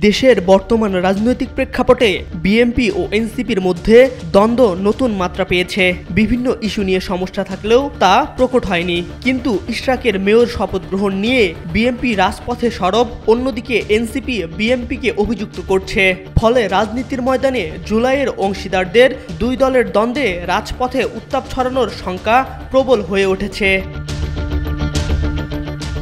দেশের বর্তমান রাজনৈতিক প্রেক্ষাপটে বিএনপি ও এনসিপির মধ্যে দ্বন্দ্ব নতুন মাত্রা পেয়েছে। বিভিন্ন ইস্যু নিয়ে সমস্যা থাকলেও তা প্রকট হয়নি, কিন্তু ইশরাকের মেয়র শপথ গ্রহণ নিয়ে বিএনপি রাজপথে সরব, অন্যদিকে এনসিপি বিএনপিকে অভিযুক্ত করছে। ফলে রাজনীতির ময়দানে জুলাইয়ের অংশীদারদের দুই দলের দ্বন্দ্বে রাজপথে উত্তাপ ছড়ানোর শঙ্কা প্রবল হয়ে উঠেছে।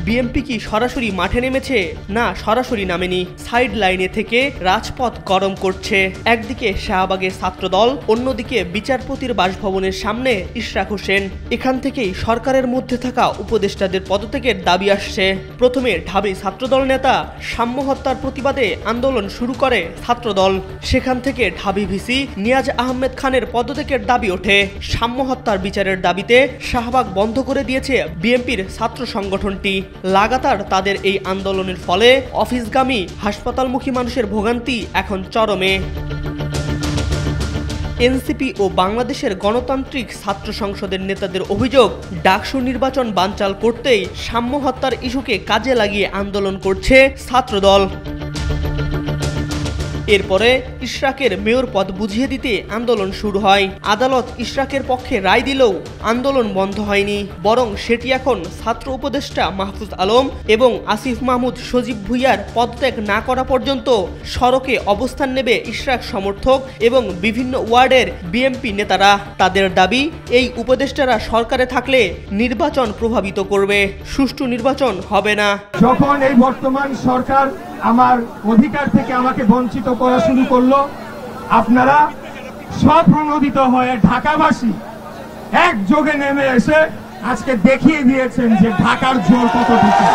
বিএনপি কি সরাসরি মাঠে নেমেছে? না, সরাসরি নামেনি, সাইড লাইনে থেকে রাজপথ গরম করছে। একদিকে শাহবাগের ছাত্রদল, অন্যদিকে বিচারপতির বাসভবনের সামনে ইশরাক হোসেন। এখান থেকেই সরকারের মধ্যে থাকা উপদেষ্টাদের পদত্যাগের দাবি আসছে। প্রথমে ঢাবি ছাত্রদল নেতা সাম্য হত্যার প্রতিবাদে আন্দোলন শুরু করে ছাত্রদল। সেখান থেকে ঢাবি ভিসি নিয়াজ আহমেদ খানের পদত্যাগের দাবি ওঠে। সাম্য হত্যার বিচারের দাবিতে শাহবাগ বন্ধ করে দিয়েছে বিএনপির ছাত্র সংগঠনটি। লাগাতার তাদের এই আন্দোলনের ফলে অফিসগামী হাসপাতালমুখী মানুষের ভোগান্তি এখন চরমে। এনসিপি ও বাংলাদেশের গণতান্ত্রিক ছাত্র সংসদের নেতাদের অভিযোগ, ডাকসু নির্বাচন বানচাল করতেই সাম্য হত্যার ইস্যুকে কাজে লাগিয়ে আন্দোলন করছে ছাত্রদল। এরপরে ইশরাকের মেয়র পদ বুঝিয়ে দিতে আন্দোলন শুরু হয়। আদালত ইশরাকের পক্ষে রায় দিলেও আন্দোলন বন্ধ হয়নি, বরং সেটি এখন ছাত্র উপদেষ্টা মাহফুজ আলম এবং আসিফ মাহমুদ সজীব ভুইয়ার পদত্যাগ না করা পর্যন্ত সড়কে অবস্থান নেবে ইশরাক সমর্থক এবং বিভিন্ন ওয়ার্ডের বিএনপি নেতারা। তাদের দাবি, এই উপদেষ্টারা সরকারে থাকলে নির্বাচন প্রভাবিত করবে, সুষ্ঠু নির্বাচন হবে না। যখন এই বর্তমান সরকার আমার অধিকার থেকে আমাকে বঞ্চিত করা শুরু করলো, আপনারা স্বপ্রণোদিত হয়ে ঢাকাবাসী একযোগে নেমে এসে আজকে দেখিয়ে দিয়েছেন যে ঢাকার জোর কতটুকু।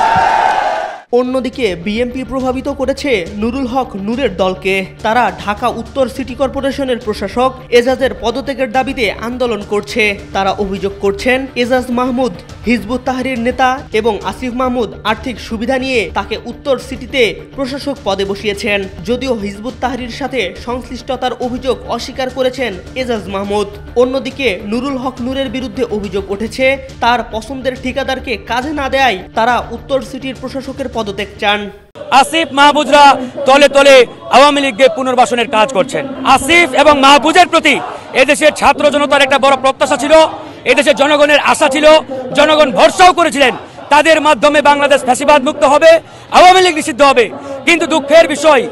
অন্যদিকে বিএনপি প্রভাবিত করেছে নুরুল হক নূরের দলকে। তারা ঢাকা উত্তর সিটি কর্পোরেশনের প্রশাসক এজাজের পদত্যাগের দাবিতে আন্দোলন করছে। তারা অভিযোগ করছেন, এজাজ মাহমুদ হিজবুত তাহরীর নেতা এবং আসিফ মাহমুদ আর্থিক সুবিধা নিয়ে তাকে উত্তর সিটিতে প্রশাসক পদে বসিয়েছেন। যদিও হিজবুত তাহরীর সাথে সংশ্লিষ্টতার অভিযোগ অস্বীকার করেছেন এজাজ মাহমুদ। অন্যদিকে নুরুল হক নূরের বিরুদ্ধে অভিযোগ উঠেছে, তার পছন্দের ঠিকাদারকে কাজে না দেয় তারা উত্তর সিটির প্রশাসকের পদত্যাগ চান। আসিফ মাহবুজরা তলে তলে আওয়ামী লীগকে পুনর্বাসনের কাজ করছেন। আসিফ এবং মাহবুজের প্রতি এদেশের ছাত্র জনতার একটা বড় প্রত্যাশা ছিল, এদেশের জনগণের আশা ছিল, জনগণ ভরসাও করেছিলেন তাদের মাধ্যমে বাংলাদেশ ফ্যাসিবাদ মুক্ত হবে, আওয়ামী লীগ নিষিদ্ধ হবে। কিন্তু দুঃখের বিষয়,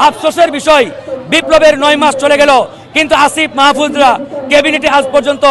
আফসোসের বিষয়, বিপ্লবের 9 মাস চলে গেল, কিন্তু আসিফ মাহফুজরা ক্যাবিনেটে আজ পর্যন্ত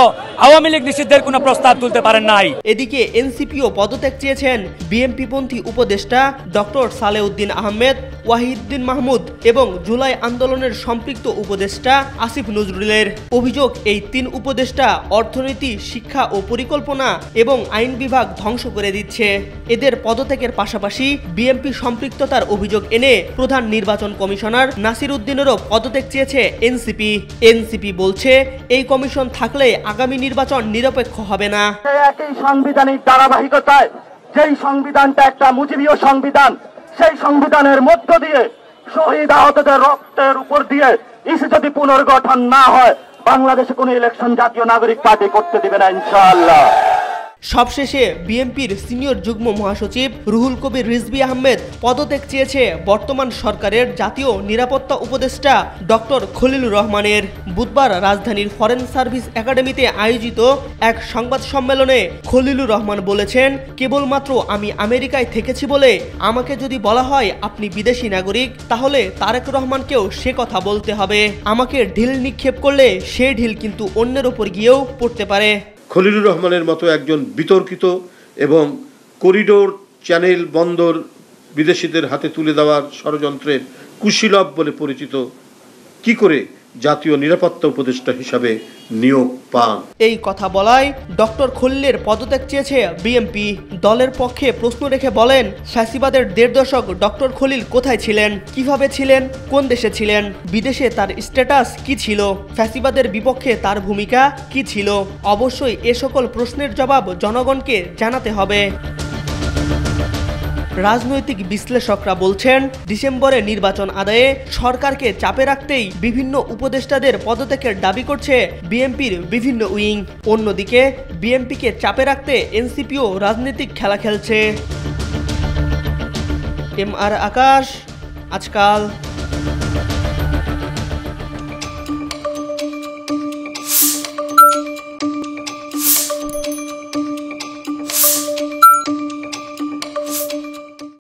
আওয়ামী লীগ নিষিদ্ধের কোনো প্রস্তাব তুলতে পারেন নাই। এদিকে এনসিপিও পদত্যাগ চেয়েছেন বিএনপিপন্থী উপদেষ্টা ডক্টর সালেউদ্দিন আহমেদ, ওয়াহিদুদ্দিন মাহমুদ এবং জুলাই আন্দোলনের সম্পৃক্ত উপদেষ্টা আসিফ নজরুলের। অভিযোগ, এই 3 উপদেষ্টা অর্থনীতি, শিক্ষা ও পরিকল্পনা এবং আইন বিভাগ ধ্বংস করে দিচ্ছে। এদের পদত্যাগের পাশাপাশি বিএনপি সম্পৃক্ততার অভিযোগ এনে প্রধান নির্বাচন কমিশনার নাসির উদ্দিনেরও পদত্যাগ চেয়েছে এনসিপি। এনসিপি বলছে, এই কমিশন থাকলে আগামী নির্বাচন নিরপেক্ষ হবে না। একই সাংবিধানিক ধারাবাহিকতায় যেই সংবিধানটা একটা মুজিবীয় সংবিধান, সেই সংবিধানের মধ্য দিয়ে শহীদ আহতদের রক্তের উপর দিয়ে ইসি যদি পুনর্গঠন না হয়, বাংলাদেশে কোনো ইলেকশন জাতীয় নাগরিক পার্টি করতে দিবে না ইনশাআল্লাহ। সবশেষে বিএনপির সিনিয়র যুগ্ম মহাসচিব রুহুল কবির রিজভী আহমেদ পদত্যাগ চেয়েছে বর্তমান সরকারের জাতীয় নিরাপত্তা উপদেষ্টা ডক্টর খলিলুর রহমানের। বুধবার রাজধানীর ফরেন সার্ভিস একাডেমিতে আয়োজিত এক সংবাদ সম্মেলনে খলিলুর রহমান বলেছেন, কেবলমাত্র আমি আমেরিকায় থেকেছি বলে আমাকে যদি বলা হয় আপনি বিদেশি নাগরিক, তাহলে তারেক রহমানকেও সে কথা বলতে হবে। আমাকে ঢিল নিক্ষেপ করলে সে ঢিল কিন্তু অন্যের ওপর গিয়েও পড়তে পারে। খলিলুর রহমানের মতো একজন বিতর্কিত এবং করিডোর, চ্যানেল, বন্দর বিদেশিদের হাতে তুলে দেওয়ার ষড়যন্ত্রের কুশীলব বলে পরিচিত কি করে জাতীয় নিরাপত্তা উপদেষ্টা হিসাবে নিয়োগ পান? এই কথা বলায় ডক্টর খলিলের পদত্যাগ চেয়েছে বিএনপি। দলের পক্ষে প্রশ্ন রেখে বলেন, ফ্যাসিবাদের 1.5 দশক ডক্টর খলিল কোথায় ছিলেন, কিভাবে ছিলেন, কোন দেশে ছিলেন, বিদেশে তার স্ট্যাটাস কি ছিল, ফ্যাসিবাদের বিপক্ষে তার ভূমিকা কি ছিল? অবশ্যই এ সকল প্রশ্নের জবাব জনগণকে জানাতে হবে। রাজনৈতিক বিশ্লেষকরা বলছেন, ডিসেম্বরে নির্বাচন আদায়ে সরকারকে চাপে রাখতেই বিভিন্ন উপদেষ্টাদের পদত্যাগের দাবি করছে বিএনপির বিভিন্ন উইং। অন্যদিকে বিএনপিকে চাপে রাখতে এনসিপিও রাজনৈতিক খেলা খেলছে। MR আকাশ, আজকাল।